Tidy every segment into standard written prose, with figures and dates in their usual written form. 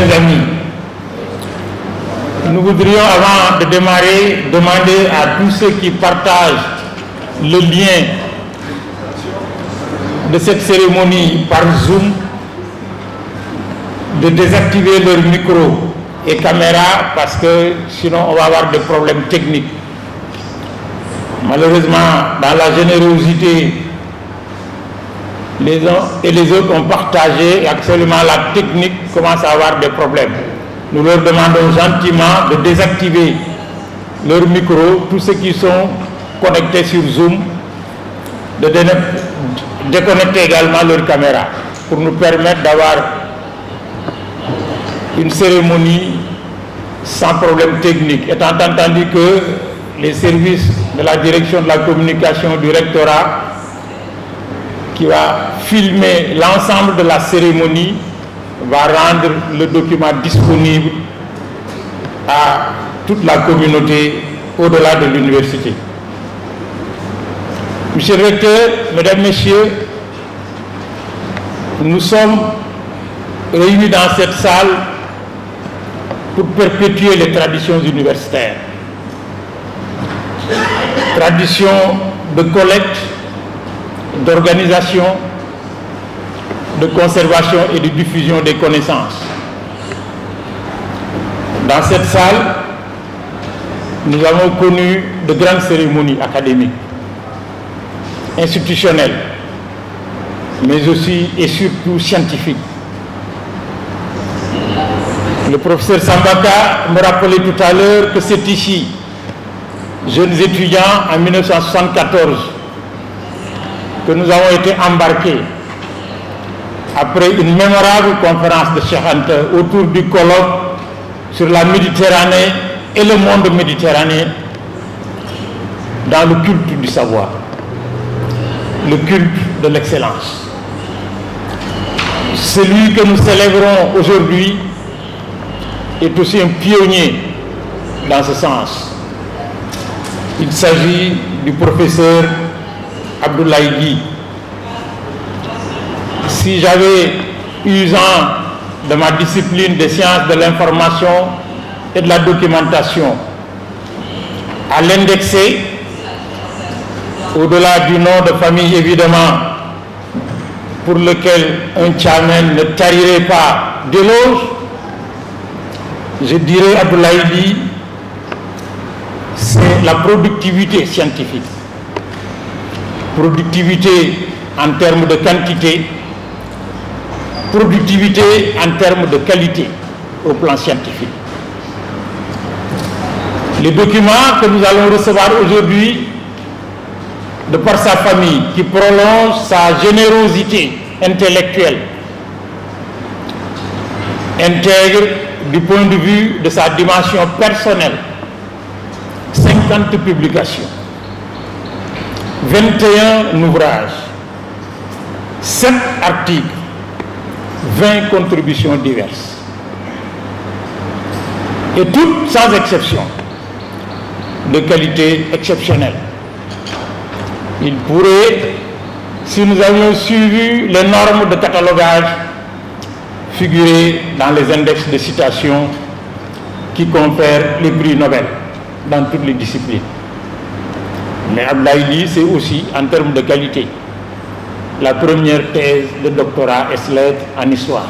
chers amis, nous voudrions, avant de démarrer, demander à tous ceux qui partagent le lien de cette cérémonie par Zoom de désactiver leur micro et caméra parce que sinon on va avoir des problèmes techniques. Malheureusement, dans la générosité, les uns et les autres ont partagé et actuellement la technique commence à avoir des problèmes. Nous leur demandons gentiment de désactiver leur micro, tous ceux qui sont connectés sur Zoom, de déconnecter également leur caméra pour nous permettre d'avoir une cérémonie sans problème technique, étant entendu que les services de la direction de la communication du rectorat qui va filmer l'ensemble de la cérémonie va rendre le document disponible à toute la communauté au-delà de l'université. Monsieur le recteur, mesdames, messieurs, nous sommes réunis dans cette salle pour perpétuer les traditions universitaires. Traditions de collecte, d'organisation, de conservation et de diffusion des connaissances. Dans cette salle, nous avons connu de grandes cérémonies académiques, institutionnelles, mais aussi et surtout scientifiques. Le professeur Sambaka me rappelait tout à l'heure que c'est ici, jeunes étudiants en 1974, que nous avons été embarqués après une mémorable conférence de Cheikh Anta autour du colloque sur la Méditerranée et le monde méditerranéen dans le culte du savoir, le culte de l'excellence. Celui que nous célébrons aujourd'hui est aussi un pionnier dans ce sens. Il s'agit du professeur Abdoulaye Guy. Si j'avais usant de ma discipline des sciences de l'information et de la documentation à l'indexer, au-delà du nom de famille évidemment, pour lequel un tchamen ne tarirait pas d'éloge, je dirais Abdoulaye Guy, c'est la productivité scientifique. Productivité en termes de quantité, productivité en termes de qualité au plan scientifique. Les documents que nous allons recevoir aujourd'hui, de par sa famille, qui prolonge sa générosité intellectuelle, intègre du point de vue de sa dimension personnelle 50 publications, 21 ouvrages, 7 articles, 20 contributions diverses. Et toutes, sans exception, de qualité exceptionnelle. Il pourrait, si nous avions suivi les normes de catalogage, figurer dans les index de citation qui confèrent les prix Nobel dans toutes les disciplines. Mais Abdoulaye, c'est aussi en termes de qualité la première thèse de doctorat ès-lettres en histoire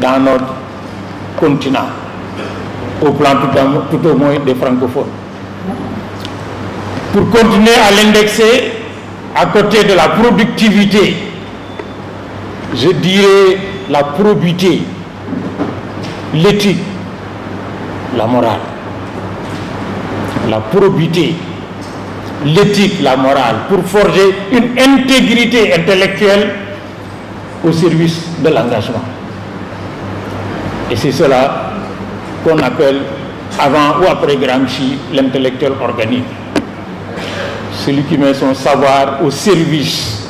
dans notre continent, au plan tout au moins des francophones. Pour continuer à l'indexer, à côté de la productivité, je dirais la probité, l'éthique, la morale. La probité, l'éthique, la morale, pour forger une intégrité intellectuelle au service de l'engagement. Et c'est cela qu'on appelle, avant ou après Gramsci, l'intellectuel organique. Celui qui met son savoir au service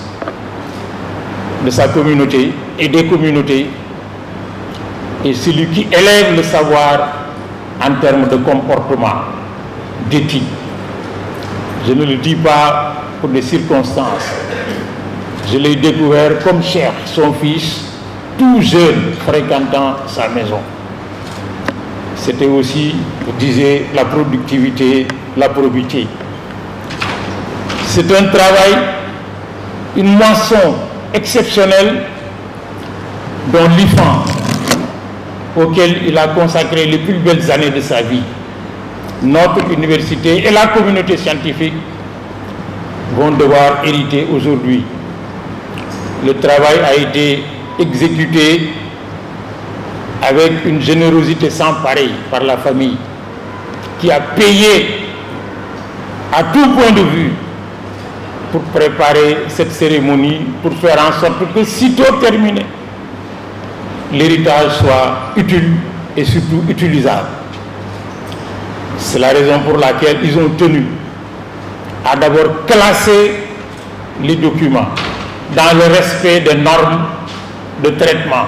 de sa communauté et des communautés, et celui qui élève le savoir en termes de comportement, d'éthique. Je ne le dis pas pour des circonstances. Je l'ai découvert comme Cheikh, son fils, tout jeune, fréquentant sa maison. c'était aussi, je disais, la productivité, la probité. C'est un travail, une moisson exceptionnelle dont l'IFAN, auquel il a consacré les plus belles années de sa vie, notre université et la communauté scientifique vont devoir hériter aujourd'hui. Le travail a été exécuté avec une générosité sans pareille par la famille, qui a payé à tout point de vue pour préparer cette cérémonie, pour faire en sorte que, sitôt terminé, l'héritage soit utile et surtout utilisable. C'est la raison pour laquelle ils ont tenu à d'abord classer les documents dans le respect des normes de traitement.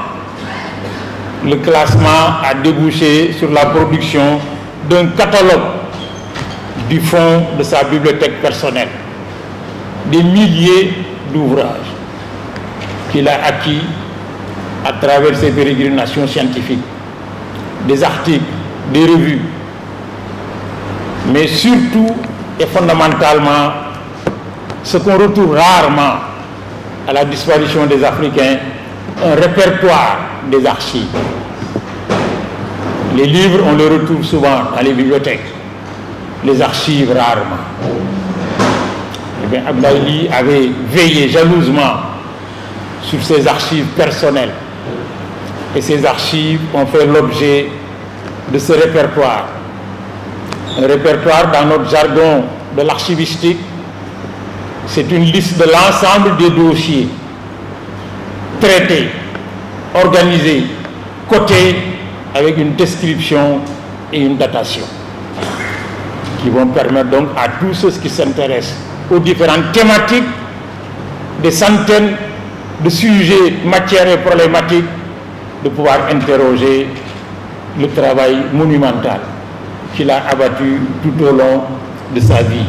Le classement a débouché sur la production d'un catalogue du fond de sa bibliothèque personnelle, des milliers d'ouvrages qu'il a acquis à travers ses pérégrinations scientifiques, des articles, des revues, mais surtout et fondamentalement ce qu'on retrouve rarement à la disparition des Africains, un répertoire des archives. Les livres, on les retrouve souvent dans les bibliothèques, les archives rarement. Eh bien, Abdoulaye avait veillé jalousement sur ses archives personnelles, et ces archives ont fait l'objet de ce répertoire. Un répertoire, dans notre jargon de l'archivistique, c'est une liste de l'ensemble des dossiers traités, organisés, cotés, avec une description et une datation, qui vont permettre donc à tous ceux qui s'intéressent aux différentes thématiques, des centaines de sujets, matières et problématiques, de pouvoir interroger le travail monumental qu'il a abattu tout au long de sa vie.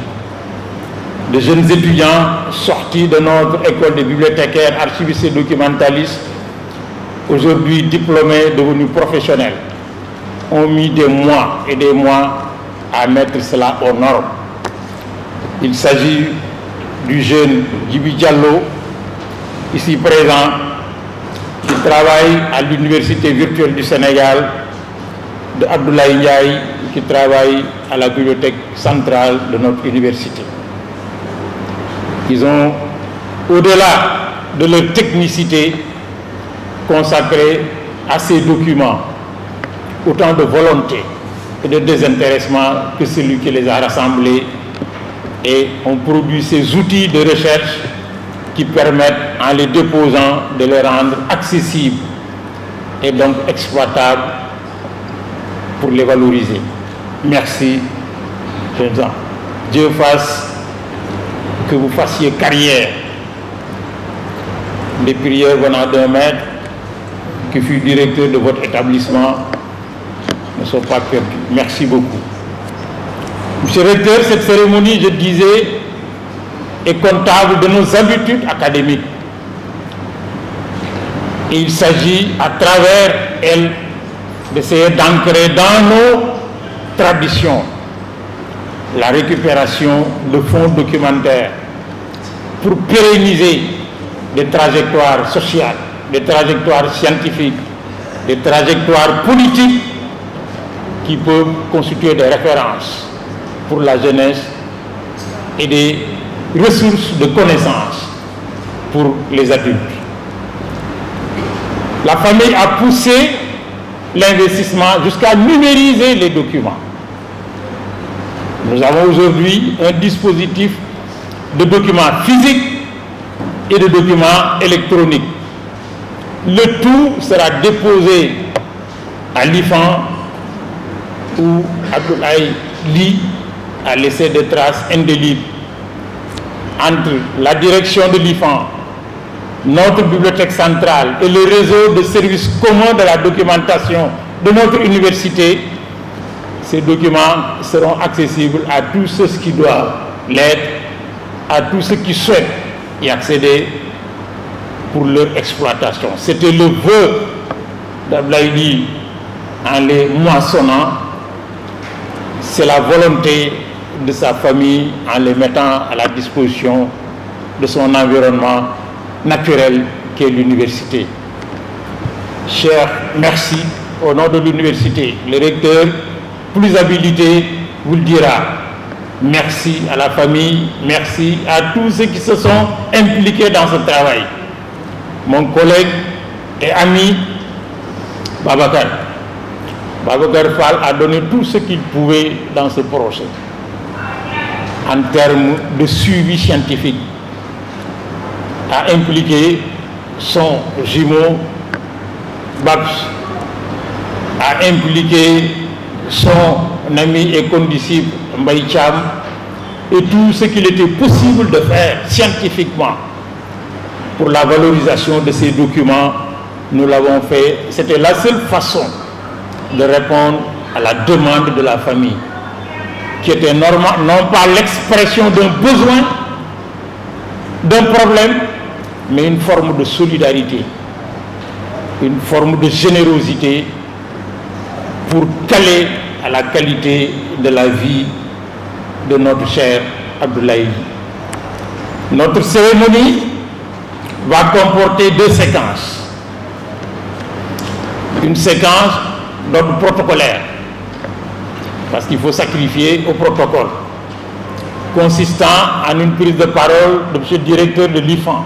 De jeunes étudiants sortis de notre école de bibliothécaires, archivistes et documentalistes, aujourd'hui diplômés, devenus professionnels, ont mis des mois et des mois à mettre cela aux normes. Il s'agit du jeune Djibi Diallo, ici présent, qui travaille à l'Université virtuelle du Sénégal, de Abdoulaye Ndiaye, qui travaille à la bibliothèque centrale de notre université. Ils ont, au-delà de leur technicité, consacré à ces documents autant de volonté et de désintéressement que celui qui les a rassemblés, et ont produit ces outils de recherche qui permettent, en les déposant, de les rendre accessibles et donc exploitables pour les valoriser. Merci, jeunes gens. Dieu fasse que vous fassiez carrière. Les prières venant d'un maître qui fut directeur de votre établissement ne sont pas perdues. Merci beaucoup. Monsieur le recteur, cette cérémonie, je disais, est comptable de nos habitudes académiques. Et il s'agit, à travers elle, d'essayer d'ancrer dans nos traditions la récupération de fonds documentaires pour pérenniser des trajectoires sociales, des trajectoires scientifiques, des trajectoires politiques qui peuvent constituer des références pour la jeunesse et des ressources de connaissances pour les adultes. La famille a poussé l'investissement jusqu'à numériser les documents. Nous avons aujourd'hui un dispositif de documents physiques et de documents électroniques. Le tout sera déposé à l'IFAN, où Abdoulaye Ly a laissé des traces indélébiles entre la direction de l'IFAN, notre bibliothèque centrale et le réseau de services communs de la documentation de notre université. Ces documents seront accessibles à tous ceux qui doivent l'être, à tous ceux qui souhaitent y accéder pour leur exploitation. C'était le vœu d'Abdoulaye Ly en les moissonnant, c'est la volonté de sa famille en les mettant à la disposition de son environnement naturel qu'est l'université. Cher, merci au nom de l'université. Le recteur, plus habilité, vous le dira. Merci à la famille, merci à tous ceux qui se sont impliqués dans ce travail. Mon collègue et ami Babacar Fall a donné tout ce qu'il pouvait dans ce projet en termes de suivi scientifique, a impliqué son jumeau Babs, a impliqué son ami et condisciple Mbaye Thiam et tout ce qu'il était possible de faire scientifiquement pour la valorisation de ces documents. Nous l'avons fait. C'était la seule façon de répondre à la demande de la famille, qui était non pas l'expression d'un besoin, d'un problème, mais une forme de solidarité, une forme de générosité pour caler à la qualité de la vie de notre cher Abdoulaye. Notre cérémonie va comporter 2 séquences. Une séquence d'ordre protocolaire, parce qu'il faut sacrifier au protocole, consistant en une prise de parole de M. le directeur de l'IFAN,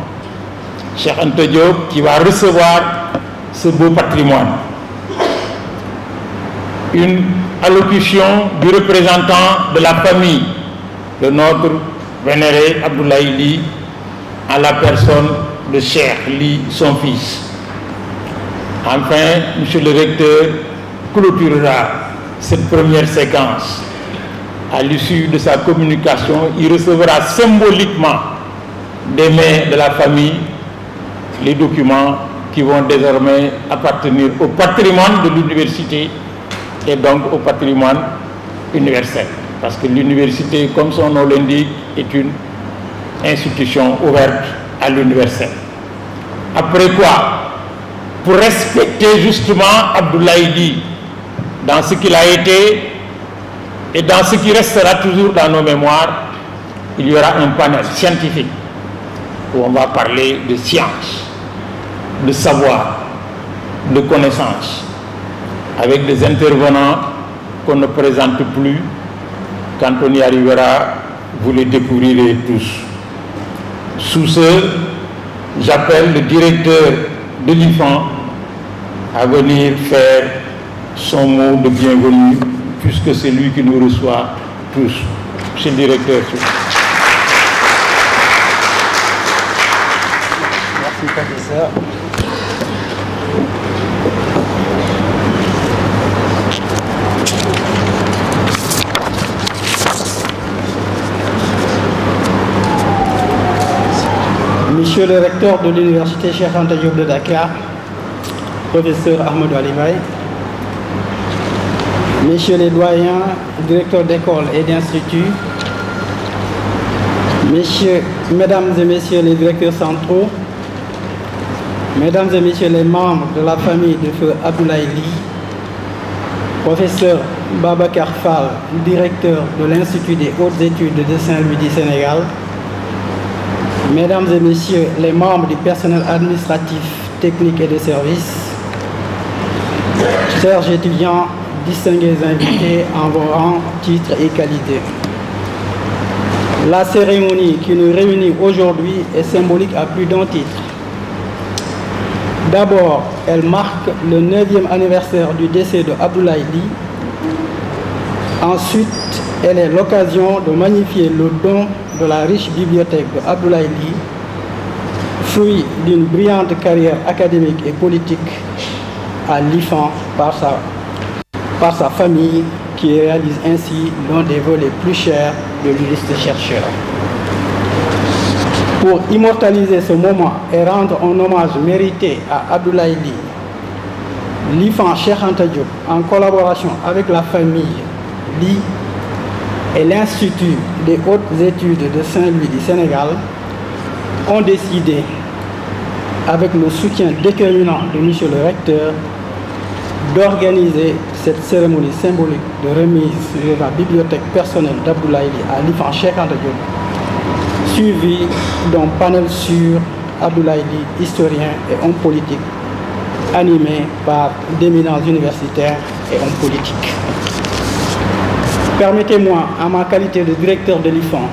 Cheikh Anta Diop, qui va recevoir ce beau patrimoine. Une allocution du représentant de la famille de notre vénéré Abdoulaye Ly, à la personne de Cheikh Ly, son fils. Enfin, M. le recteur clôturera cette première séquence. À l'issue de sa communication, il recevra symboliquement des mains de la famille les documents qui vont désormais appartenir au patrimoine de l'université et donc au patrimoine universel. Parce que l'université, comme son nom l'indique, est une institution ouverte à l'universel. Après quoi, pour respecter justement Abdoulaye Ly dans ce qu'il a été et dans ce qui restera toujours dans nos mémoires, il y aura un panel scientifique où on va parler de science, de savoir, de connaissance, avec des intervenants qu'on ne présente plus. Quand on y arrivera, vous les découvrirez tous. Sous ce, j'appelle le directeur de l'IFAN à venir faire son mot de bienvenue, puisque c'est lui qui nous reçoit tous. Monsieur le directeur. Merci, professeur. Monsieur le recteur de l'université Cheikh Anta Diop de Dakar, professeur Ahmadou Alibaye, messieurs les doyens, directeurs d'école et d'instituts, mesdames et messieurs les directeurs centraux, mesdames et messieurs les membres de la famille de feu Abdoulaye Ly, professeur Babacar Fall, directeur de l'Institut des hautes études de Saint-Louis du Sénégal, mesdames et messieurs les membres du personnel administratif, technique et de service, chers étudiants, distingués invités en vos rangs, titres et qualités. La cérémonie qui nous réunit aujourd'hui est symbolique à plus d'un titre. D'abord, elle marque le 9e anniversaire du décès de Abdoulaye Ly. Ensuite, elle est l'occasion de magnifier le don de la riche bibliothèque de Abdoulaye Ly, fruit d'une brillante carrière académique et politique à l'IFAN par sa famille, qui réalise ainsi l'un des voeux les plus chers de l'illustre chercheur. Pour immortaliser ce moment et rendre un hommage mérité à Abdoulaye Ly, l'IFAN Cheikh Anta Diop, en collaboration avec la famille Ly et l'Institut des hautes études de Saint-Louis du Sénégal, ont décidé, avec le soutien déterminant de M. le recteur, d'organiser cette cérémonie symbolique de remise de la bibliothèque personnelle d'Abdoulaye Ly à l'IFAN Cheikh Anta Diop, suivi d'un panel sur Abdoulaye Ly, historien et homme politique, animé par d'éminents universitaires et hommes politiques. Permettez-moi, en ma qualité de directeur de l'IFAN,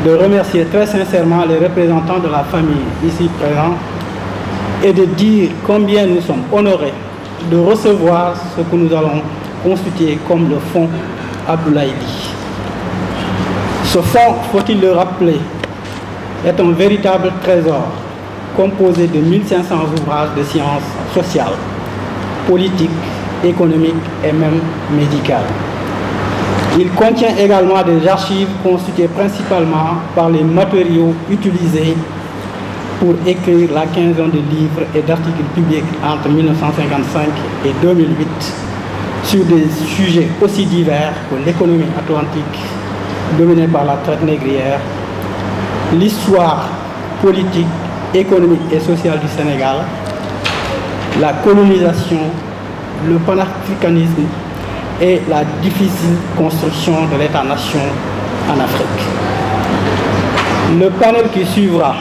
de remercier très sincèrement les représentants de la famille ici présents et de dire combien nous sommes honorés de recevoir ce que nous allons constituer comme le fonds Abdoulaye Ly. Ce fonds, faut-il le rappeler, est un véritable trésor composé de 1500 ouvrages de sciences sociales, politiques, économiques et même médicales. Il contient également des archives constituées principalement par les matériaux utilisés pour écrire la quinzaine de livres et d'articles publiés entre 1955 et 2008 sur des sujets aussi divers que l'économie atlantique dominée par la traite négrière, l'histoire politique, économique et sociale du Sénégal, la colonisation, le panafricanisme et la difficile construction de l'État-nation en Afrique. Le panel qui suivra,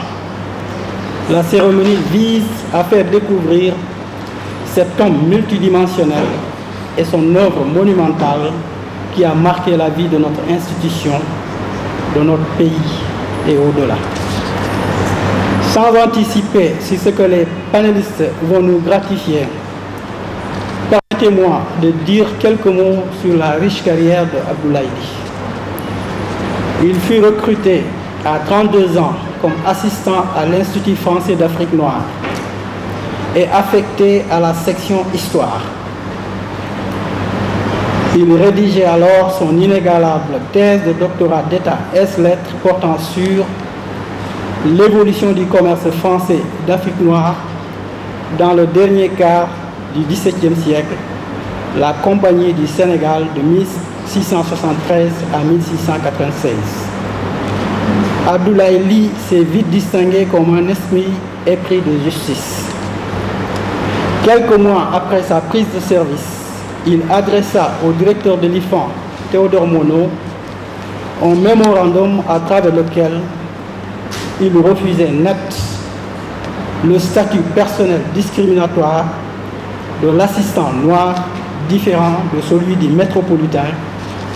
la cérémonie vise à faire découvrir cet homme multidimensionnel et son œuvre monumentale qui a marqué la vie de notre institution, de notre pays et au-delà. Sans anticiper sur ce que les panélistes vont nous gratifier, permettez-moi de dire quelques mots sur la riche carrière de Abdoulaye Ly. Il fut recruté à 32 ans comme assistant à l'Institut français d'Afrique noire et affecté à la section Histoire. Il rédigeait alors son inégalable thèse de doctorat d'État ès-lettres portant sur l'évolution du commerce français d'Afrique noire dans le dernier quart du XVIIe siècle, la Compagnie du Sénégal de 1673 à 1696. Abdoulaye Ly s'est vite distingué comme un esprit épris de justice. Quelques mois après sa prise de service, il adressa au directeur de l'IFAN, Théodore Monod, un mémorandum à travers lequel il refusait net le statut personnel discriminatoire de l'assistant noir différent de celui du métropolitain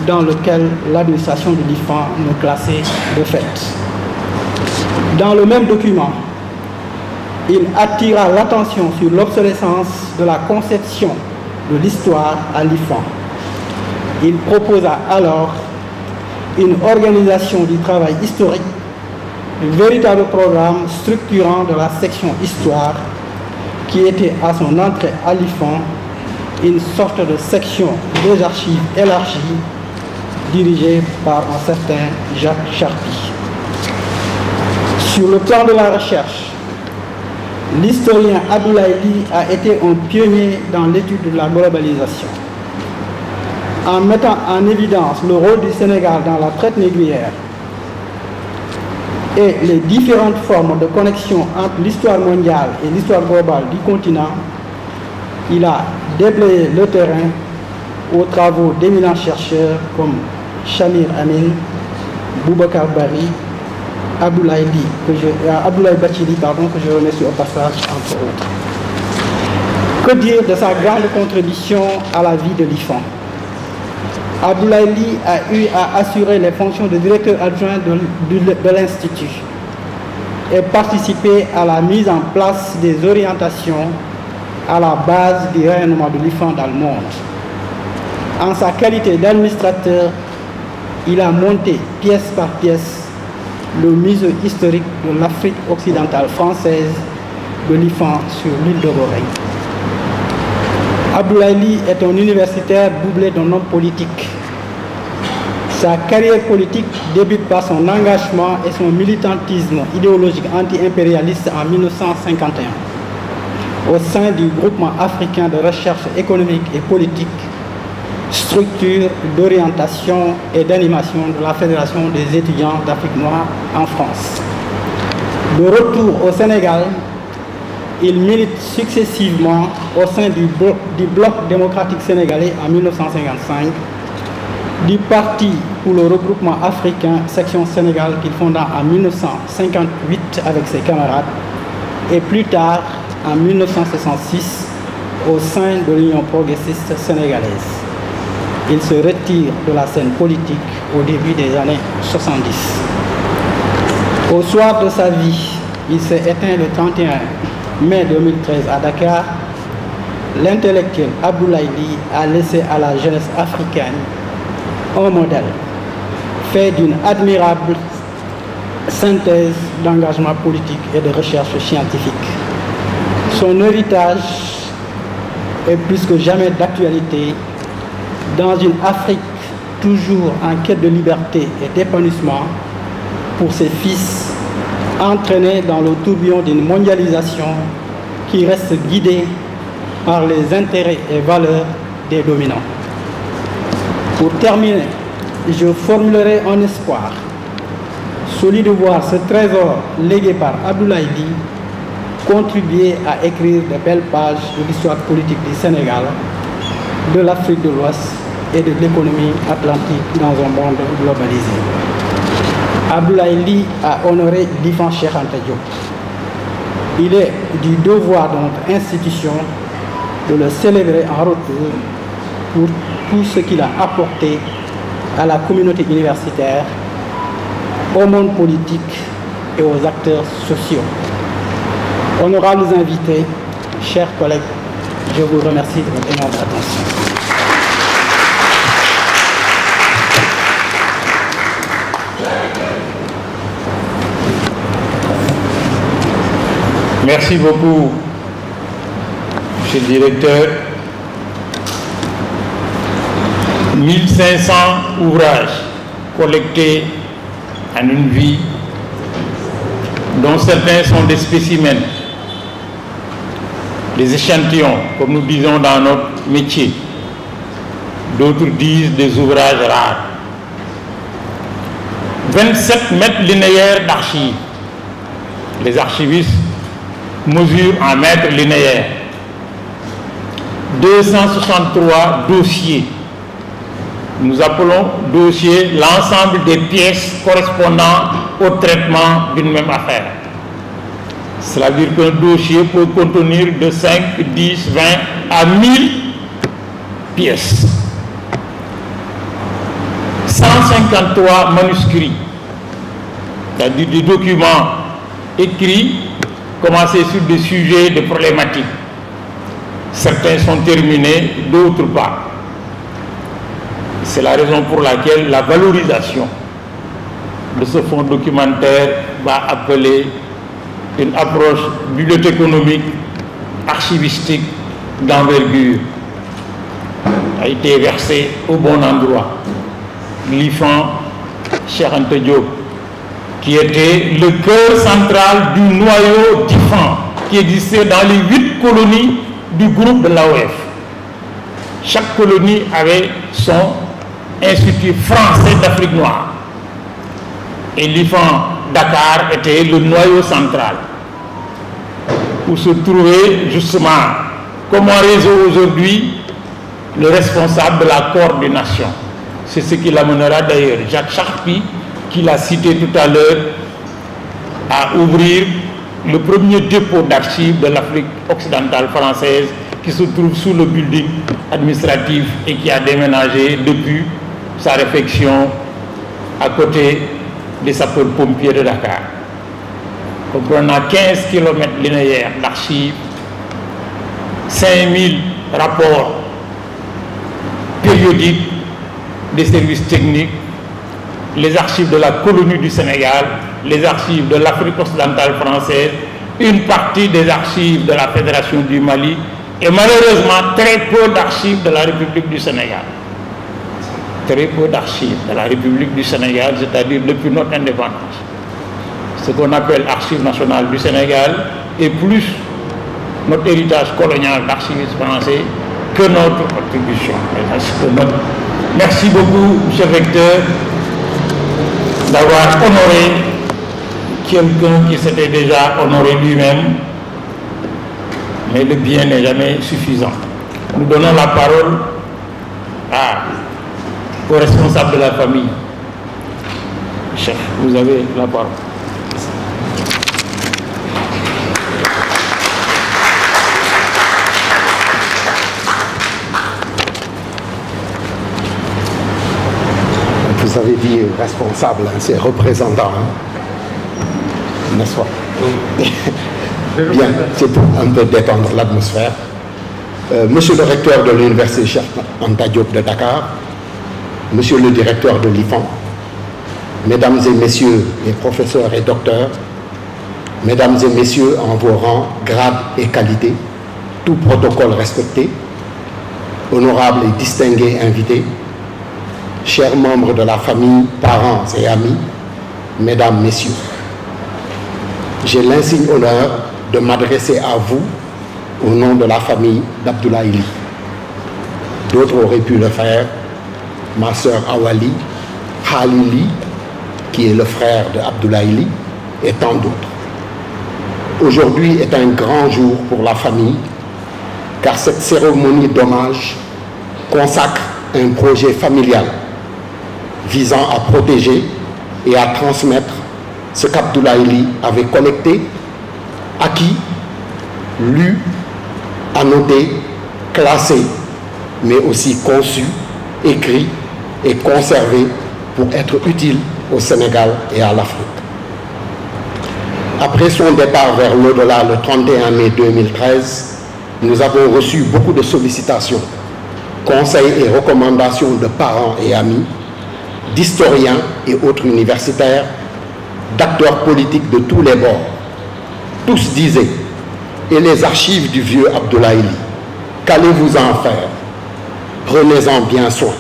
dans lequel l'administration de l'IFAN nous classait de fait. Dans le même document, il attira l'attention sur l'obsolescence de la conception de l'histoire à l'IFAN. Il proposa alors une organisation du travail historique, un véritable programme structurant de la section Histoire qui était à son entrée à l'IFAN une sorte de section des archives élargie dirigée par un certain Jacques Charpy. Sur le plan de la recherche, l'historien Abdoulaye Ly a été un pionnier dans l'étude de la globalisation. En mettant en évidence le rôle du Sénégal dans la traite négrière et les différentes formes de connexion entre l'histoire mondiale et l'histoire globale du continent, il a déblayé le terrain aux travaux d'éminents chercheurs comme Shamir Amin, Boubacar Bari, Abdoulaye Bathily, que je remercie au passage, entre autres. Que dire de sa grande contribution à la vie de l'IFAN? Abdoulaye Ly a eu à assurer les fonctions de directeur adjoint de l'Institut et participer à la mise en place des orientations à la base du rayonnement de l'IFAN dans le monde. En sa qualité d'administrateur, il a monté pièce par pièce le musée historique de l'Afrique occidentale française de l'IFAN sur l'île de Gorée. Abdoulaye Ly est un universitaire doublé d'un homme politique. Sa carrière politique débute par son engagement et son militantisme idéologique anti-impérialiste en 1951 au sein du groupement africain de recherche économique et politique, structure d'orientation et d'animation de la Fédération des étudiants d'Afrique noire en France. De retour au Sénégal, il milite successivement au sein du Bloc démocratique sénégalais en 1955, du Parti pour le regroupement africain, section Sénégal, qu'il fonda en 1958 avec ses camarades, et plus tard, en 1966, au sein de l'Union progressiste sénégalaise. Il se retire de la scène politique au début des années 70. Au soir de sa vie, il s'est éteint le 31 mai 2013 à Dakar. L'intellectuel Abdoulaye Ly a laissé à la jeunesse africaine un modèle fait d'une admirable synthèse d'engagement politique et de recherche scientifique. Son héritage est plus que jamais d'actualité dans une Afrique toujours en quête de liberté et d'épanouissement pour ses fils, entraînés dans le tourbillon d'une mondialisation qui reste guidée par les intérêts et valeurs des dominants. Pour terminer, je formulerai un espoir, celui de voir ce trésor légué par Abdoulaye Ly contribuer à écrire de belles pages de l'histoire politique du Sénégal, de l'Afrique de l'Ouest et de l'économie atlantique dans un monde globalisé. Abdoulaye Ly a honoré l'IFAN Cheikh Anta Diop. Il est du devoir de notre institution de le célébrer en retour pour tout ce qu'il a apporté à la communauté universitaire, au monde politique et aux acteurs sociaux. Honorables invités, chers collègues, je vous remercie de votre aimable attention. Merci beaucoup, Monsieur le Directeur. 1500 ouvrages collectés en une vie, dont certains sont des spécimens, des échantillons, comme nous disons dans notre métier. D'autres disent des ouvrages rares. 27 mètres linéaires d'archives. Les archivistes mesurent en mètres linéaires. 263 dossiers. Nous appelons dossier l'ensemble des pièces correspondant au traitement d'une même affaire. Cela veut dire qu'un dossier peut contenir de 5, 10, 20 à 1000 pièces. 153 manuscrits, c'est-à-dire des documents écrits, commencés sur des sujets, des problématiques. Certains sont terminés, d'autres pas. C'est la raison pour laquelle la valorisation de ce fonds documentaire va appeler une approche bibliothéconomique, archivistique d'envergure. A été versé au bon endroit. L'IFAN Cheikh Anta Diop, qui était le cœur central du noyau d'IFAN, qui existait dans les 8 colonies du groupe de l'AOF. Chaque colonie avait son institut français d'Afrique noire. Et l'IFAN Dakar était le noyau central, où se trouvait justement, comme un réseau aujourd'hui, le responsable de la coordination. C'est ce qui l'amènera d'ailleurs, Jacques Charpy, qui l'a cité tout à l'heure, à ouvrir le premier dépôt d'archives de l'Afrique occidentale française, qui se trouve sous le building administratif et qui a déménagé depuis sa réfection à côté des sapeurs-pompiers de Dakar. Comprenant 15 km linéaires d'archives, 5000 rapports périodiques des services techniques, les archives de la colonie du Sénégal, les archives de l'Afrique occidentale française, une partie des archives de la Fédération du Mali et malheureusement très peu d'archives de la République du Sénégal. Très peu d'archives de la République du Sénégal, c'est-à-dire depuis notre indépendance. Ce qu'on appelle Archives nationales du Sénégal est plus notre héritage colonial d'archivistes français que notre contribution. Merci beaucoup, monsieur le recteur, d'avoir honoré quelqu'un qui s'était déjà honoré lui-même, mais le bien n'est jamais suffisant. Nous donnons la parole aux responsables de la famille. Chef, vous avez la parole. Vous avez dit responsable, hein, c'est représentant, n'est-ce pas? Bien, c'est pour un peu détendre l'atmosphère. Monsieur le recteur de l'université Cheikh Anta Diop de Dakar, monsieur le directeur de l'IFAN, mesdames et messieurs les professeurs et docteurs, mesdames et messieurs en vos rangs, grades et qualités, tout protocole respecté, honorables et distingués invités, chers membres de la famille, parents et amis, mesdames, messieurs, j'ai l'insigne honneur de m'adresser à vous au nom de la famille d'Abdoulaye Ly. D'autres auraient pu le faire, ma sœur Awali, Khali Ly, qui est le frère de Abdoulaye Ly, et tant d'autres. Aujourd'hui est un grand jour pour la famille, car cette cérémonie d'hommage consacre un projet familial visant à protéger et à transmettre ce qu'Abdoulaye Ly avait collecté, acquis, lu, annoté, classé, mais aussi conçu, écrit et conservé pour être utile au Sénégal et à l'Afrique. Après son départ vers l'au-delà le 31 mai 2013, nous avons reçu beaucoup de sollicitations, conseils et recommandations de parents et amis, d'historiens et autres universitaires, d'acteurs politiques de tous les bords. Tous disaient, et les archives du vieux Abdoulaye Ly, qu'allez-vous en faire? Prenez-en bien soin.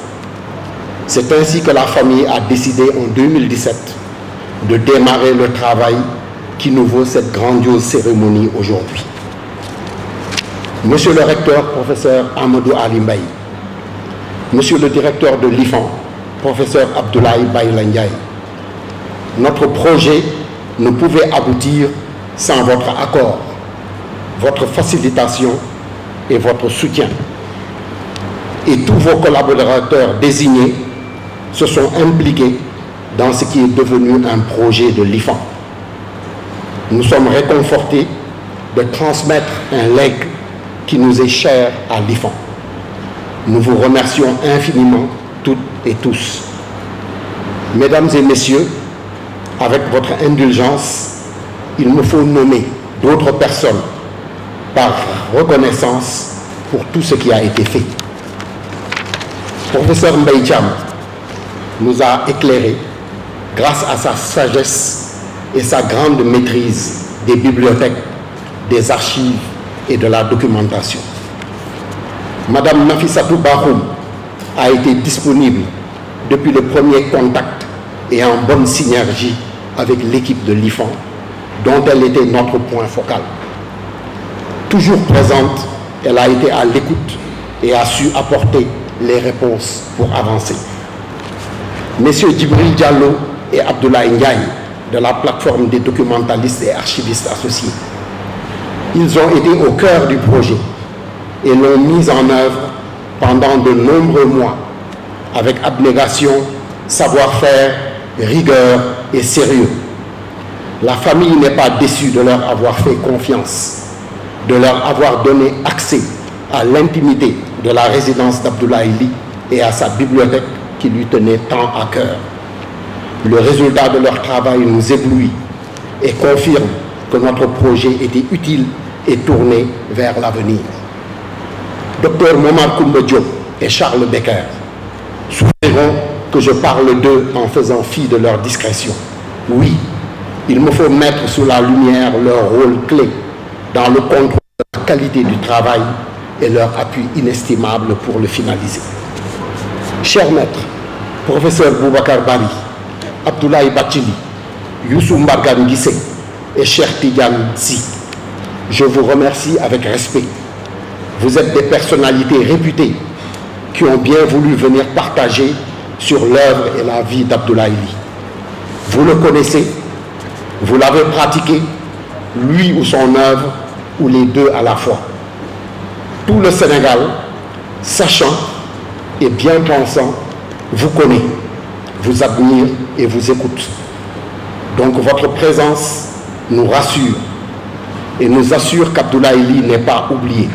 C'est ainsi que la famille a décidé en 2017 de démarrer le travail qui nous vaut cette grandiose cérémonie aujourd'hui. Monsieur le recteur, professeur Amadou Ali Mbaye, monsieur le directeur de l'IFAN, professeur Abdoulaye Bayla Ndiaye, notre projet ne pouvait aboutir sans votre accord, votre facilitation et votre soutien. Et tous vos collaborateurs désignés se sont impliqués dans ce qui est devenu un projet de l'IFAN. Nous sommes réconfortés de transmettre un legs qui nous est cher à l'IFAN. Nous vous remercions infiniment toutes et tous. Mesdames et messieurs, avec votre indulgence, il me faut nommer d'autres personnes par reconnaissance pour tout ce qui a été fait. Professeur Mbaye Thiam nous a éclairés grâce à sa sagesse et sa grande maîtrise des bibliothèques, des archives et de la documentation. Madame Nafissatou Bahoum a été disponible depuis le premier contact et en bonne synergie avec l'équipe de l'IFAN, dont elle était notre point focal. Toujours présente, elle a été à l'écoute et a su apporter les réponses pour avancer. Messieurs Djibril Diallo et Abdoulaye Ndiaye de la plateforme des documentalistes et archivistes associés, ils ont été au cœur du projet et l'ont mis en œuvre pendant de nombreux mois avec abnégation, savoir-faire, rigueur et sérieux. La famille n'est pas déçue de leur avoir fait confiance, de leur avoir donné accès à l'intimité de la résidence d'Abdoulaye Ly et à sa bibliothèque qui lui tenait tant à cœur. Le résultat de leur travail nous éblouit et confirme que notre projet était utile et tourné vers l'avenir. Dr Momar Koumba Diop et Charles Becker souffriront que je parle d'eux en faisant fi de leur discrétion. Oui, il me faut mettre sous la lumière leur rôle clé dans le contrôle de la qualité du travail et leur appui inestimable pour le finaliser. Chers maîtres, professeur Boubacar Bari, Abdoulaye Bathily, Youssou Mbargane Guissé et Cheikh Tidiane Sy, je vous remercie avec respect. Vous êtes des personnalités réputées qui ont bien voulu venir partager sur l'œuvre et la vie d'Abdoulaye Ly. Vous le connaissez, vous l'avez pratiqué, lui ou son œuvre, ou les deux à la fois. tout le Sénégal, sachant et bien pensant, vous connaît, vous admire et vous écoute. Donc votre présence nous rassure et nous assure qu'Abdoulaye Ly n'est pas oublié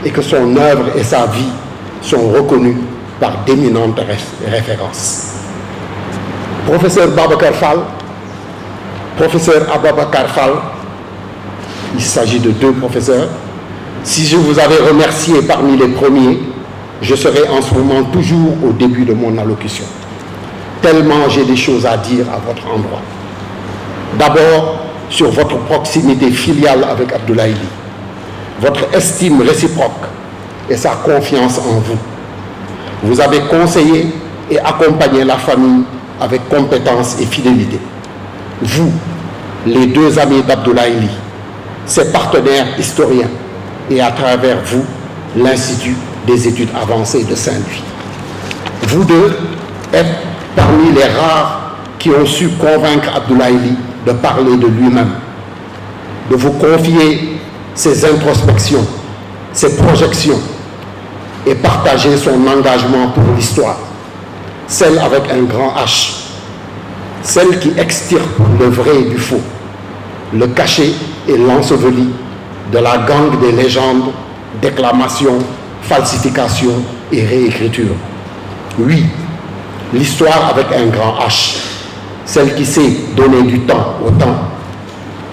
et que son œuvre et sa vie sont reconnus par d'éminentes références. Professeur Babacar Fall, professeur Ababacar Fall, il s'agit de deux professeurs. Si je vous avais remercié parmi les premiers, je serais en ce moment toujours au début de mon allocution. Tellement j'ai des choses à dire à votre endroit. D'abord, sur votre proximité filiale avec Abdoulaye Ly, votre estime réciproque et sa confiance en vous. Vous avez conseillé et accompagné la famille avec compétence et fidélité. Vous, les deux amis d'Abdoulaye Ly, ses partenaires historiens, et à travers vous, l'Institut des études avancées de Saint-Louis. Vous deux êtes parmi les rares qui ont su convaincre Abdoulaye Ly de parler de lui-même, de vous confier ses introspections, ses projections et partager son engagement pour l'histoire, celle avec un grand H, celle qui extirpe le vrai du faux, le caché et l'enseveli de la gangue des légendes, déclamations, falsifications et réécritures. Oui, l'histoire avec un grand H, celle qui sait donner du temps au temps,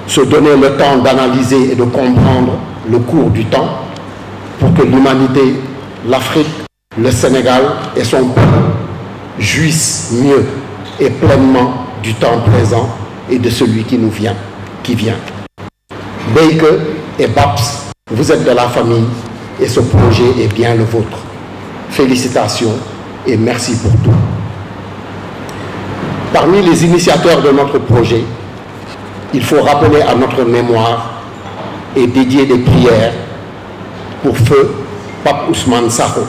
se donner le temps d'analyser et de comprendre le cours du temps pour que l'humanité, l'Afrique, le Sénégal et son peuple jouissent mieux et pleinement du temps présent et de celui qui nous vient, qui vient. Beyke et Babs, vous êtes de la famille et ce projet est bien le vôtre. Félicitations et merci pour tout. Parmi les initiateurs de notre projet, il faut rappeler à notre mémoire et dédier des prières pour feu Pape Ousmane Sakho,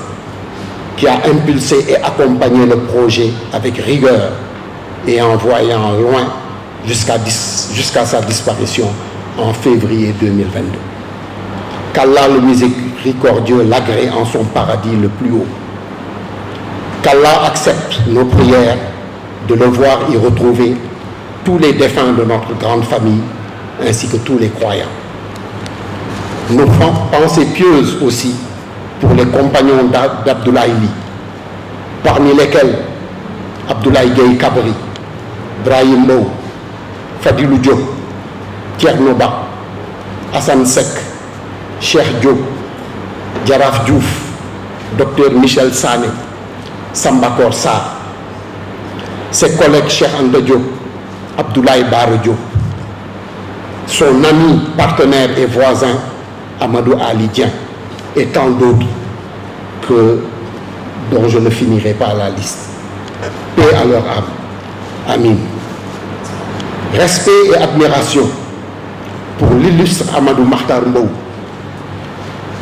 qui a impulsé et accompagné le projet avec rigueur et en voyant loin jusqu'à sa disparition en février 2022. Qu'Allah le miséricordieux l'agrée en son paradis le plus haut. Qu'Allah accepte nos prières de le voir y retrouver tous les défunts de notre grande famille ainsi que tous les croyants. Nos pensées pieuses aussi pour les compagnons d'Abdoulaye Ly, parmi lesquels Abdoulaye Gueye Kabri, Brahim Mbow, Fadilou Diop, Thierno Ba, Hassan Sek, Cheikh Diop, Djaraf Diouf, Dr Michel Sané, Samba Kor Sarr, ses collègues Cheikh Anta Diop, Abdoulaye Bara Diop, son ami, partenaire et voisin Amadou Ali Dieng et tant d'autres dont je ne finirai pas la liste. Paix à leur âme. Amin. Respect et admiration pour l'illustre Amadou Mahtar Mbow,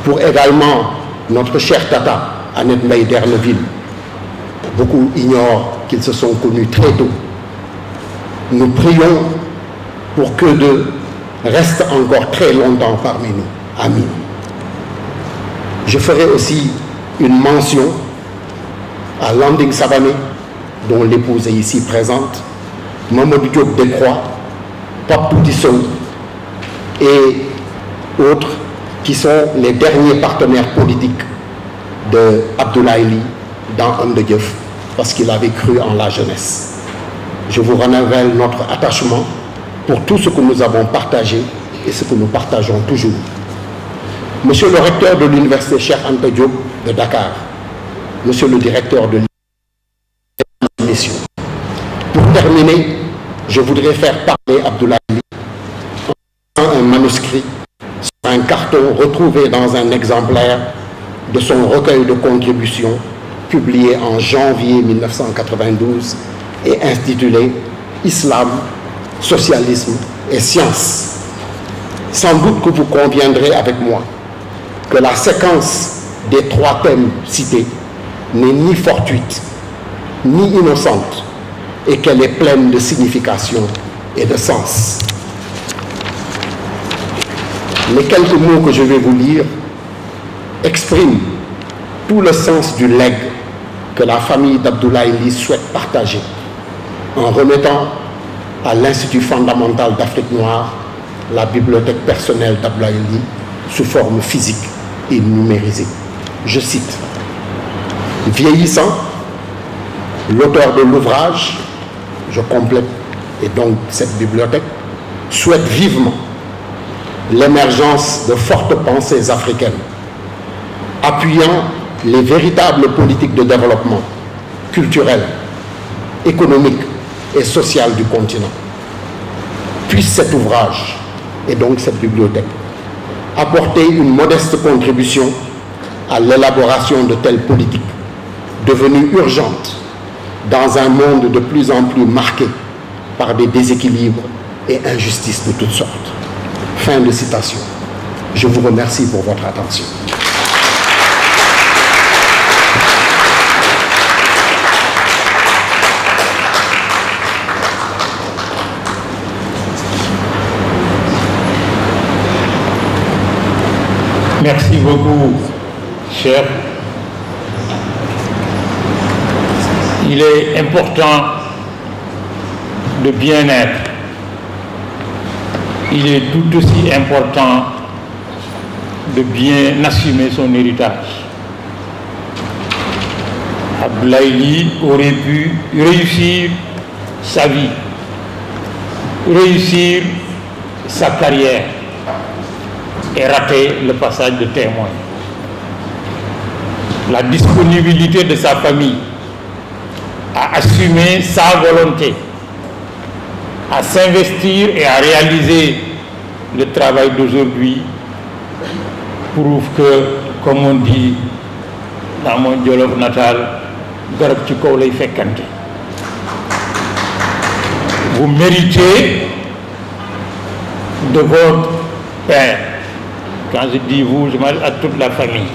pour également notre chère Tata Annette Mbaye d'Erneville. Beaucoup ignorent qu'ils se sont connus très tôt. Nous prions pour que d'eux restent encore très longtemps parmi nous. Amin. Je ferai aussi une mention à Landing Savané, dont l'épouse est ici présente, Mamadou Diop Delcroix, Pape Toutissou et autres qui sont les derniers partenaires politiques de Abdoulaye Ly dans Homme de Dieuf, parce qu'il avait cru en la jeunesse. Je vous renouvelle notre attachement pour tout ce que nous avons partagé et ce que nous partageons toujours. Monsieur le recteur de l'université Cheikh Anta Diop de Dakar, monsieur le directeur de l'émission. Pour terminer, je voudrais faire parler Abdoulaye Ly en un manuscrit sur un carton retrouvé dans un exemplaire de son recueil de contributions publié en janvier 1992 et intitulé « Islam, socialisme et sciences ». Sans doute que vous conviendrez avec moi que la séquence des trois thèmes cités n'est ni fortuite, ni innocente, et qu'elle est pleine de signification et de sens. Les quelques mots que je vais vous lire exprime tout le sens du legs que la famille d'Abdoulaye Ly souhaite partager en remettant à l'Institut fondamental d'Afrique noire la bibliothèque personnelle d'Abdoulaye Ly sous forme physique et numérisée. Je cite: vieillissant, l'auteur de l'ouvrage, je complète, et donc cette bibliothèque, souhaite vivement l'émergence de fortes pensées africaines, appuyant les véritables politiques de développement culturel, économique et social du continent. Puisse cet ouvrage, et donc cette bibliothèque, apporter une modeste contribution à l'élaboration de telles politiques devenues urgentes dans un monde de plus en plus marqué par des déséquilibres et injustices de toutes sortes. Fin de citation. Je vous remercie pour votre attention. Merci beaucoup, cher. Il est important de bien être. Il est tout aussi important de bien assumer son héritage. Abdoulaye Ly aurait pu réussir sa vie, réussir sa carrière et rater le passage de témoin. La disponibilité de sa famille à assumer sa volonté, à s'investir et à réaliser le travail d'aujourd'hui prouve que, comme on dit dans mon Jolof natal, garab ci kaw lay fekkante. Vous méritez de votre père. Quand je dis vous, je m'adresse à toute la famille.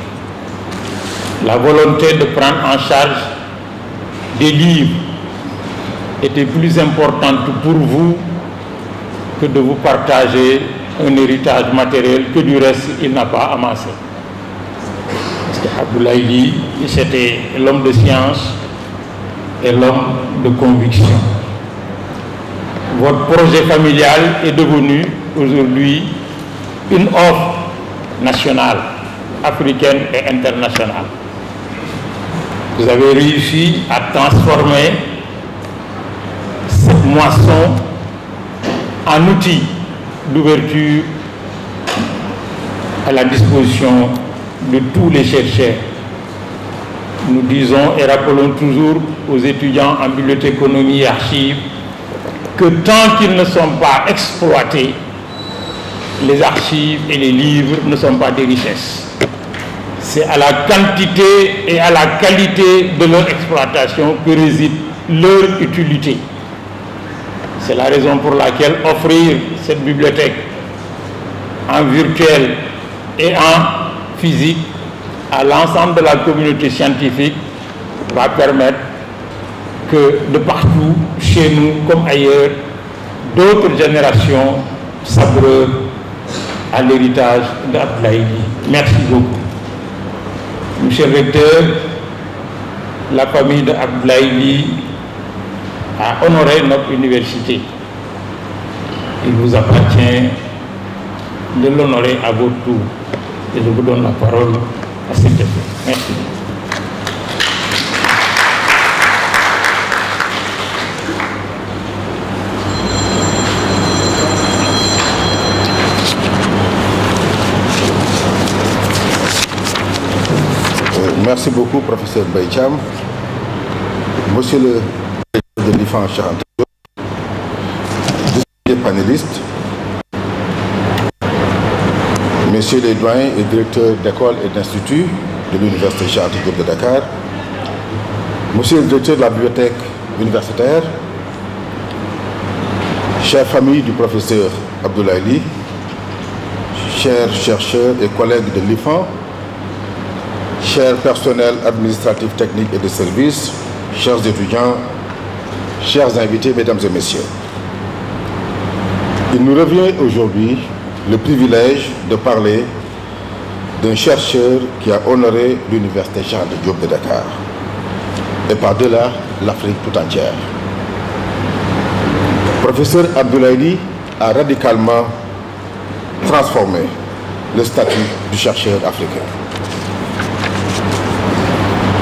La volonté de prendre en charge des livres était plus importante pour vous que de vous partager un héritage matériel que du reste il n'a pas amassé. Parce que Abdoulaye Ly, c'était l'homme de science et l'homme de conviction. Votre projet familial est devenu aujourd'hui une offre nationale, africaine et internationale. Vous avez réussi à transformer cette moisson en outil d'ouverture à la disposition de tous les chercheurs. Nous disons et rappelons toujours aux étudiants en bibliothéconomie et archives que tant qu'ils ne sont pas exploités, les archives et les livres ne sont pas des richesses. C'est à la quantité et à la qualité de leur exploitation que réside leur utilité. C'est la raison pour laquelle offrir cette bibliothèque en virtuel et en physique à l'ensemble de la communauté scientifique va permettre que de partout, chez nous comme ailleurs, d'autres générations s'abreuvent à l'héritage d'Abdoulaye Ly. Merci beaucoup. Monsieur le recteur, la famille d'Abdoulaye Ly a honoré notre université. Il vous appartient de l'honorer à votre tour. Et je vous donne la parole à cet effet. Merci. Merci beaucoup, professeur Baycham. Monsieur le directeur de l'IFAN, distingués panélistes, messieurs les doyens et directeurs d'écoles et d'instituts de l'Université Cheikh Anta Diop de Dakar, monsieur le directeur de la bibliothèque universitaire, chère famille du professeur Abdoulaye Ly, chers chercheurs et collègues de l'IFAN, chers personnels administratifs, techniques et de services, chers étudiants, chers invités, mesdames et messieurs. Il nous revient aujourd'hui le privilège de parler d'un chercheur qui a honoré l'université Cheikh Anta Diop de Dakar et par-delà l'Afrique tout entière. Professeur Abdoulaye Ly a radicalement transformé le statut du chercheur africain.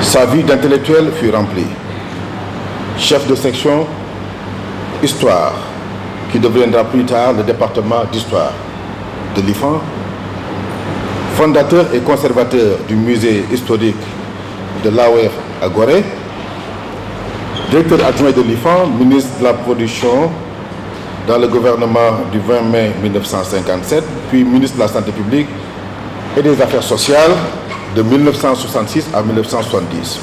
Sa vie d'intellectuel fut remplie. Chef de section Histoire, qui deviendra plus tard le département d'Histoire de l'IFAN, fondateur et conservateur du musée historique de l'AOF à Gorée, directeur adjoint de l'IFAN, ministre de la Production dans le gouvernement du 20 mai 1957, puis ministre de la Santé publique et des Affaires sociales de 1966 à 1970.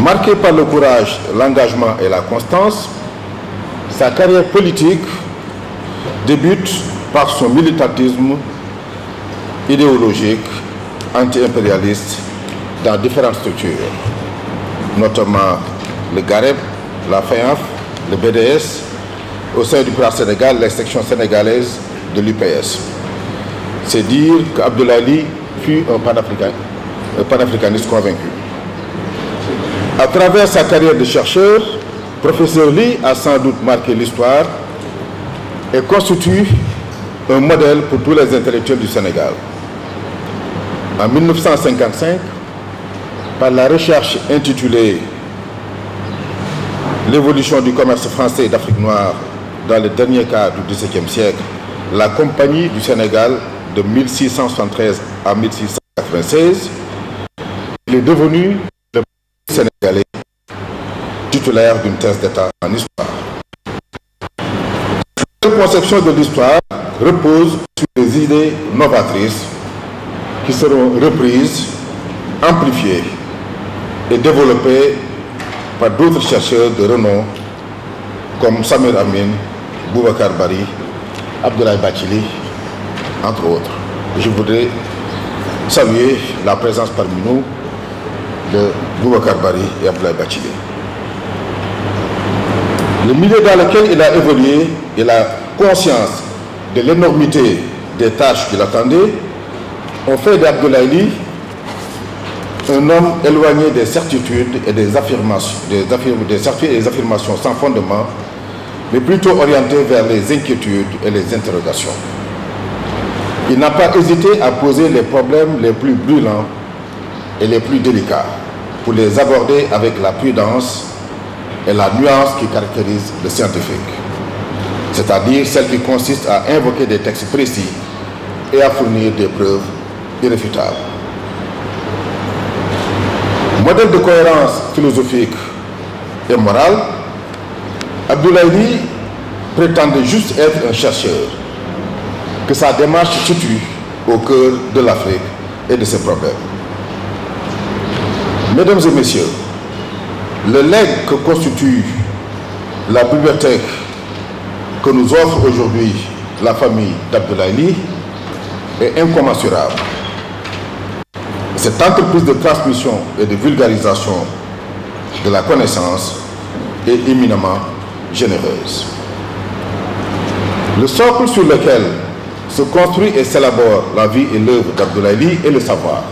Marqué par le courage, l'engagement et la constance, sa carrière politique débute par son militantisme idéologique anti-impérialiste dans différentes structures, notamment le GAREP, la FEANF, le BDS, au sein du PRA Sénégal, les sections sénégalaises de l'UPS. C'est dire qu'Abdoulaye Ly fut un panafricaniste convaincu. À travers sa carrière de chercheur, professeur Ly a sans doute marqué l'histoire et constitue un modèle pour tous les intellectuels du Sénégal. En 1955, par la recherche intitulée « L'évolution du commerce français d'Afrique noire dans le dernier quart du XVIIe siècle », la Compagnie du Sénégal de 1673 à 1696, il est devenu le premier Sénégalais titulaire d'une thèse d'État en histoire. Cette conception de l'histoire repose sur des idées novatrices qui seront reprises, amplifiées et développées par d'autres chercheurs de renom comme Samir Amin, Boubacar Bari, Abdoulaye Bathily, entre autres. Je voudrais saluer la présence parmi nous de Boubacar Bari et Abdoulaye Bathily. Le milieu dans lequel il a évolué et la conscience de l'énormité des tâches qui l'attendaient ont fait d'Abdoulaye Ly un homme éloigné des certitudes et des affirmations, des certitudes et des affirmations sans fondement, mais plutôt orienté vers les inquiétudes et les interrogations. Il n'a pas hésité à poser les problèmes les plus brûlants et les plus délicats pour les aborder avec la prudence et la nuance qui caractérise le scientifique, c'est-à-dire celle qui consiste à invoquer des textes précis et à fournir des preuves irréfutables. Modèle de cohérence philosophique et morale, Abdoulaye Ly prétendait juste être un chercheur, que sa démarche se situe au cœur de l'Afrique et de ses problèmes. Mesdames et messieurs, le legs que constitue la bibliothèque que nous offre aujourd'hui la famille d'Abdoulaye Ly est incommensurable. Cette entreprise de transmission et de vulgarisation de la connaissance est éminemment généreuse. Le socle sur lequel se construit et s'élabore la vie et l'œuvre d'Abdoulaye Ly est le savoir.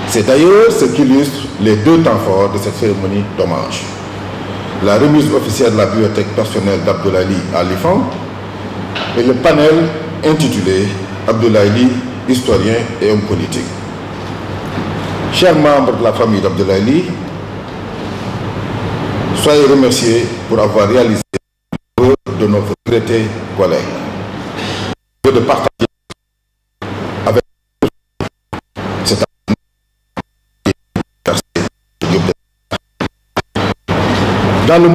C'est d'ailleurs ce qu'illustre les deux temps forts de cette cérémonie d'hommage. La remise officielle de la bibliothèque personnelle d'Abdoulaye Ly à l'IFAN et le panel intitulé Abdoulaye Ly, historien et homme politique. Chers membres de la famille d'Abdoulaye Ly, soyez remerciés pour avoir réalisé l'œuvre de notre regretté collègue. De partager avec cette dans le monde,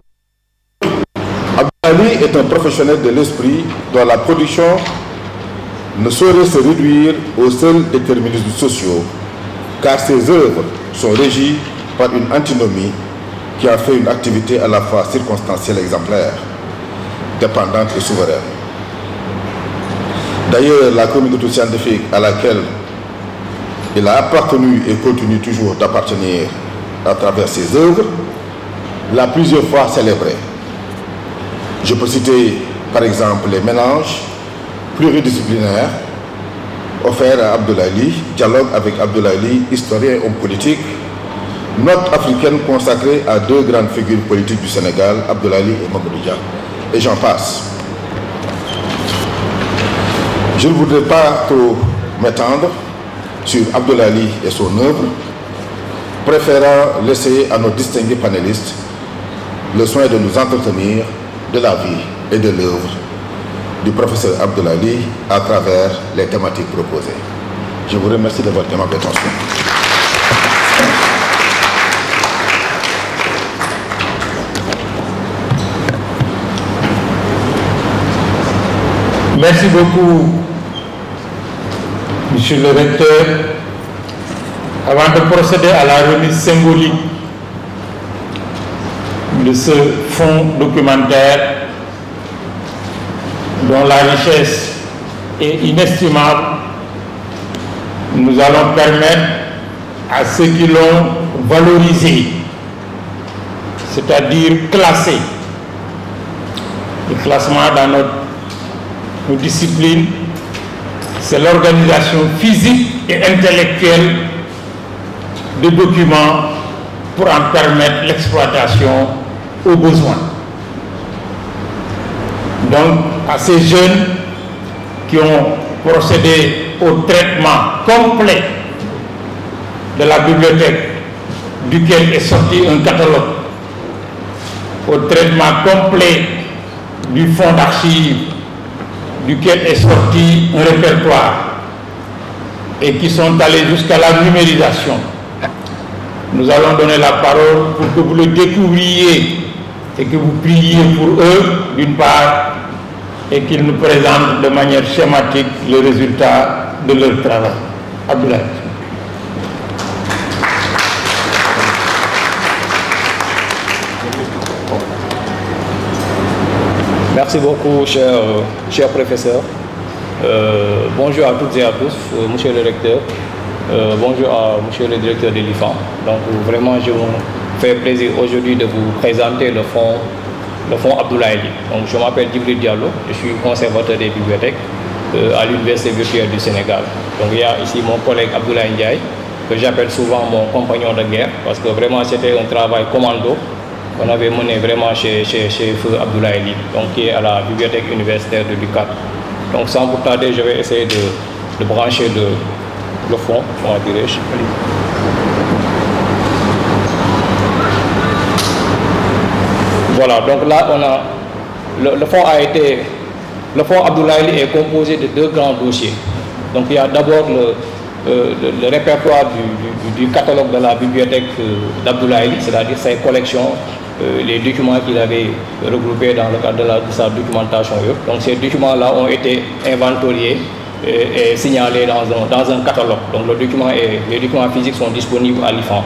Abdoulaye Ly est un professionnel de l'esprit dont la production ne saurait se réduire aux seuls déterminismes sociaux, car ses œuvres sont régies par une antinomie qui en fait une activité à la fois circonstancielle et exemplaire, dépendante et souveraine. D'ailleurs, la communauté scientifique à laquelle il a appartenu et continue toujours d'appartenir à travers ses œuvres l'a plusieurs fois célébré. Je peux citer par exemple les mélanges pluridisciplinaires offert à Abdoulaye Ly, dialogue avec Abdoulaye Ly, historien et homme politique, note africaine consacrée à deux grandes figures politiques du Sénégal, Abdoulaye Ly et Mamadou Dia, et j'en passe. Je ne voudrais pas trop m'étendre sur Abdoulaye Ly et son œuvre, préférant laisser à nos distingués panélistes le soin de nous entretenir de la vie et de l'œuvre du professeur Abdoulaye Ly à travers les thématiques proposées. Je vous remercie de votre attention. Merci beaucoup, Monsieur le recteur. Avant de procéder à la remise symbolique de ce fonds documentaire dont la richesse est inestimable, nous allons permettre à ceux qui l'ont valorisé, c'est-à-dire classé, le classement dans nos disciplines, c'est l'organisation physique et intellectuelle de documents pour en permettre l'exploitation aux besoins. Donc, à ces jeunes qui ont procédé au traitement complet de la bibliothèque, duquel est sorti un catalogue, au traitement complet du fonds d'archives, duquel est sorti un répertoire, et qui sont allés jusqu'à la numérisation. Nous allons donner la parole pour que vous le découvriez et que vous priez pour eux, d'une part, et qu'ils nous présentent de manière schématique le résultat de leur travail. Abdoulaye. Merci beaucoup, cher professeur. Bonjour à toutes et à tous, monsieur le recteur. Bonjour à monsieur le directeur de l'IFAN. Donc vraiment, je me fais plaisir aujourd'hui de vous présenter le fonds Abdoulaye Ly. Donc je m'appelle Djibril Diallo, je suis conservateur des bibliothèques à l'Université virtuelle du Sénégal. Donc il y a ici mon collègue Abdoulaye Ndiaye, que j'appelle souvent mon compagnon de guerre, parce que vraiment c'était un travail commando qu'on avait mené vraiment chez Feu Abdoulaye Ly, donc qui est à la bibliothèque universitaire de l'UCAD. Donc sans vous tarder, je vais essayer de brancher le fond, comment dirais-je. Voilà, donc là on a le fonds Abdoulaye Ly est composé de deux grands dossiers. Donc il y a d'abord le répertoire du catalogue de la bibliothèque d'Abdoulaye Ly, c'est-à-dire ses collections, les documents qu'il avait regroupés dans le cadre de sa documentation. Donc ces documents-là ont été inventoriés et signalés dans un catalogue. Donc les documents physiques sont disponibles à l'IFAN.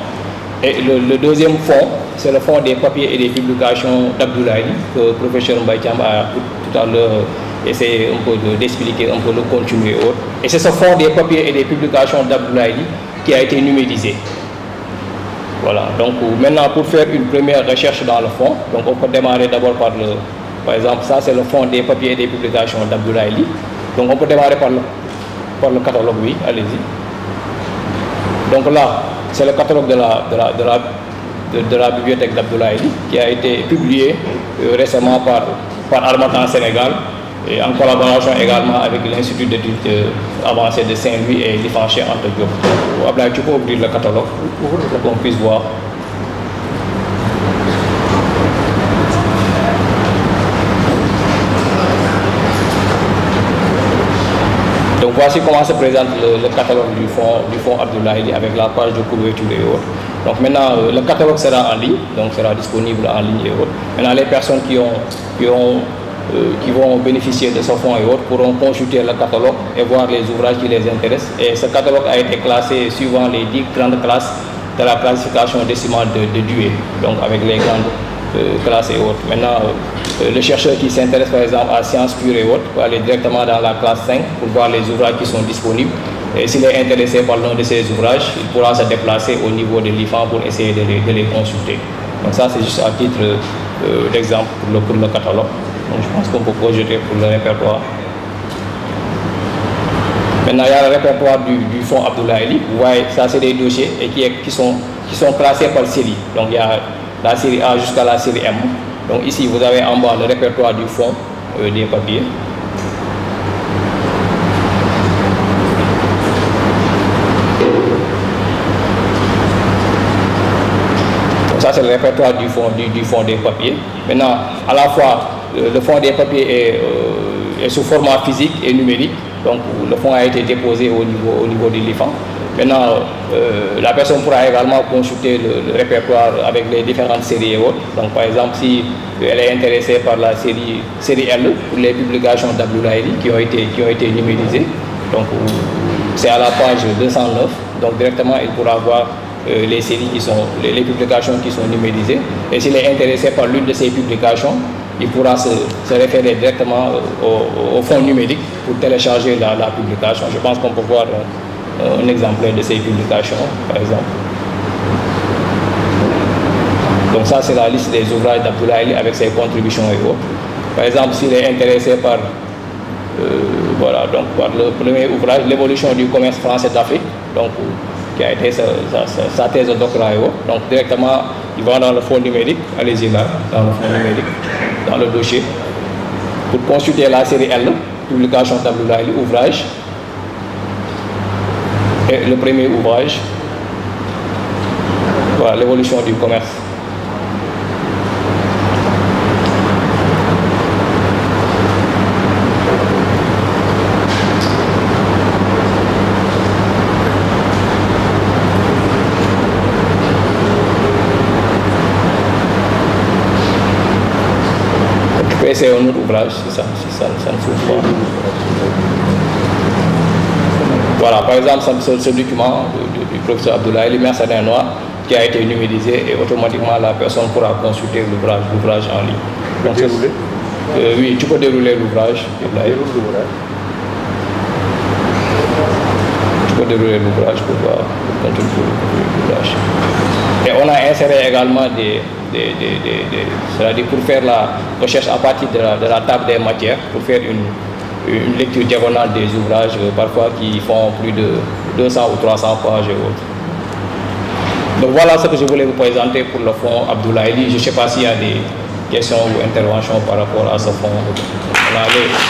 Et le deuxième fonds, c'est le fonds des papiers et des publications d'Abdoulaye Ly, que le professeur Mbaye Thiam a tout à l'heure essayé un peu d'expliquer un peu le contenu et autres. Et c'est ce fonds des papiers et des publications d'Abdoulaye Ly qui a été numérisé. Voilà, donc maintenant pour faire une première recherche dans le fonds, donc on peut démarrer d'abord par exemple, ça c'est le fonds des papiers et des publications d'Abdoulaye Ly. Donc on peut démarrer par le catalogue, oui, allez-y. Donc là, c'est le catalogue de la bibliothèque d'Abdoulaye Ly qui a été publié récemment par Harmattan Sénégal et en collaboration également avec l'Institut d'études avancées de Saint-Louis et l'IFAN Cheikh Anta Diop. Abdoulaye, tu peux ouvrir le catalogue pour qu'on puisse voir. Donc voici comment se présente le catalogue du fonds Abdoulaye Ly avec la page de couverture et autres. Donc maintenant, le catalogue sera en ligne, donc sera disponible en ligne et autres. Maintenant, les personnes qui vont bénéficier de ce fonds et autres pourront consulter le catalogue et voir les ouvrages qui les intéressent. Et ce catalogue a été classé suivant les 10 grandes classes de la classification décimale de Dewey, donc avec les grandes classes et autres. Maintenant, le chercheur qui s'intéresse par exemple à sciences pures et autres peut aller directement dans la classe 5 pour voir les ouvrages qui sont disponibles. Et s'il est intéressé par l'un de ces ouvrages, il pourra se déplacer au niveau de l'IFAN pour essayer de les consulter. Donc ça, c'est juste à titre d'exemple pour le catalogue. Donc je pense qu'on peut projeter pour le répertoire. Maintenant, il y a le répertoire du fonds Abdoulaye Ely. Vous voyez, ça c'est des dossiers et qui sont classés par série. Donc il y a la série A jusqu'à la série M. Donc ici, vous avez en bas le répertoire du fonds des papiers. Donc ça c'est le répertoire du fonds des papiers. Maintenant, à la fois, le fonds des papiers est sous format physique et numérique. Donc le fonds a été déposé au niveau du LIFAN. Maintenant, la personne pourra également consulter le répertoire avec les différentes séries et autres. Donc par exemple, si elle est intéressée par la série L pour les publications d'Abdoulaye Ely qui ont été numérisées, donc c'est à la page 209. Donc directement, il pourra voir les séries les publications qui sont numérisées. Et s'il est intéressé par l'une de ces publications, il pourra se référer directement au fonds numérique pour télécharger la publication. Je pense qu'on peut voir un exemplaire de ces publications, par exemple. Donc ça, c'est la liste des ouvrages d'Abdoulaye Ely avec ses contributions et autres. Par exemple, s'il est intéressé par, voilà, donc par le premier ouvrage, l'évolution du commerce français d'Afrique, donc qui a été sa thèse de doctorat et autres. Donc directement, il va dans le fonds numérique, allez-y là, dans le fonds numérique, dans le dossier, pour consulter la série L, publication d'Abdoulaye Ely, ouvrage, et le premier ouvrage, voilà, l'évolution du commerce. C'est un autre ouvrage, si ça ne s'ouvre pas. Voilà, par exemple, ce document du professeur Abdoulaye Ely, Mercenaire Noir, qui a été numérisé et automatiquement la personne pourra consulter l'ouvrage en ligne. Donc, dérouler oui, tu peux dérouler l'ouvrage. Tu peux dérouler l'ouvrage pour voir le contenu de l'ouvrage. Et on a inséré également c'est-à-dire pour faire la recherche à partir de la table des matières, pour faire une lecture diagonale des ouvrages, parfois qui font plus de 200 ou 300 pages et autres. Donc voilà ce que je voulais vous présenter pour le fonds Abdoulaye Ely. Je ne sais pas s'il y a des questions ou interventions par rapport à ce fonds. Merci beaucoup.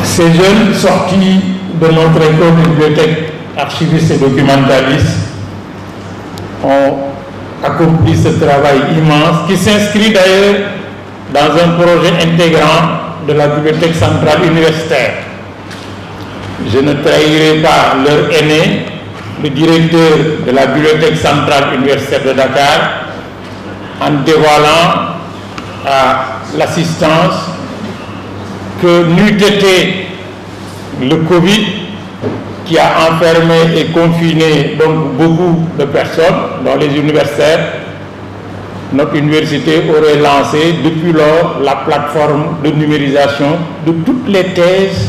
Ces jeunes sortis de notre école de bibliothèque, archivistes et documentalistes ont accompli ce travail immense qui s'inscrit d'ailleurs dans un projet intégrant de la bibliothèque centrale universitaire. Je ne trahirai pas leur aîné, le directeur de la bibliothèque centrale universitaire de Dakar, en dévoilant à l'assistance que n'eût été le Covid qui a enfermé et confiné donc beaucoup de personnes dans les universitaires, notre université aurait lancé depuis lors la plateforme de numérisation de toutes les thèses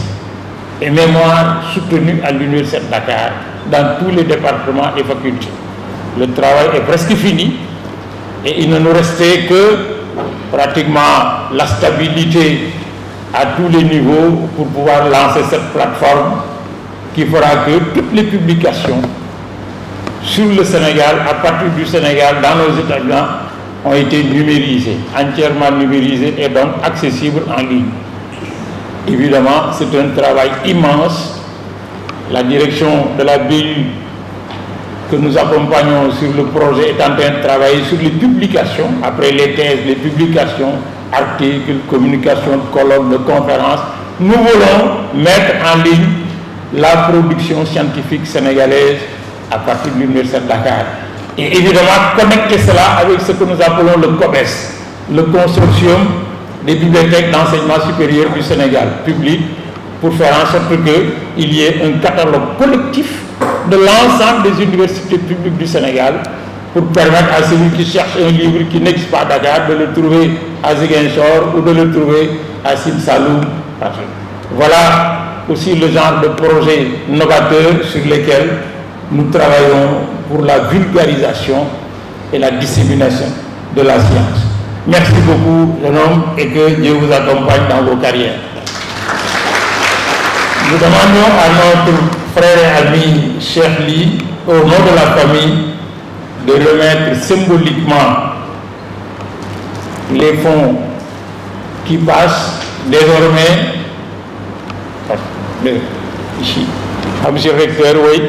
et mémoires soutenues à l'université de Dakar dans tous les départements et facultés. Le travail est presque fini et il ne nous restait que pratiquement la stabilité à tous les niveaux pour pouvoir lancer cette plateforme qui fera que toutes les publications sur le Sénégal, à partir du Sénégal, dans nos établissements, ont été numérisées, entièrement numérisées et donc accessibles en ligne. Évidemment, c'est un travail immense. La direction de la BU que nous accompagnons sur le projet est en train de travailler sur les publications, après les thèses, les publications, articles, communications, colloques, de conférences. Nous voulons mettre en ligne la production scientifique sénégalaise à partir de l'Université de Dakar. Et évidemment, connecter cela avec ce que nous appelons le COBES, le consortium des bibliothèques d'enseignement supérieur du Sénégal, public, pour faire en sorte qu'il y ait un catalogue collectif de l'ensemble des universités publiques du Sénégal, pour permettre à celui qui cherche un livre qui n'existe pas à Dakar de le trouver à Ziguinchor ou de le trouver à Simsaloum. Voilà aussi le genre de projets novateurs sur lesquels nous travaillons pour la vulgarisation et la dissémination de la science. Merci beaucoup, jeune homme, et que Dieu vous accompagne dans vos carrières. Nous demandons à notre frère et ami Cheikh Ly, au nom de la famille, de remettre symboliquement les fonds qui passent désormais. Ici. Monsieur le recteur, oui.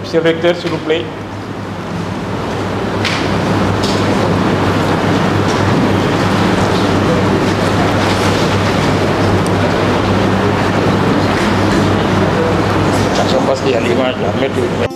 Monsieur le recteur, s'il vous plaît. Attention parce qu'il y a l'image là.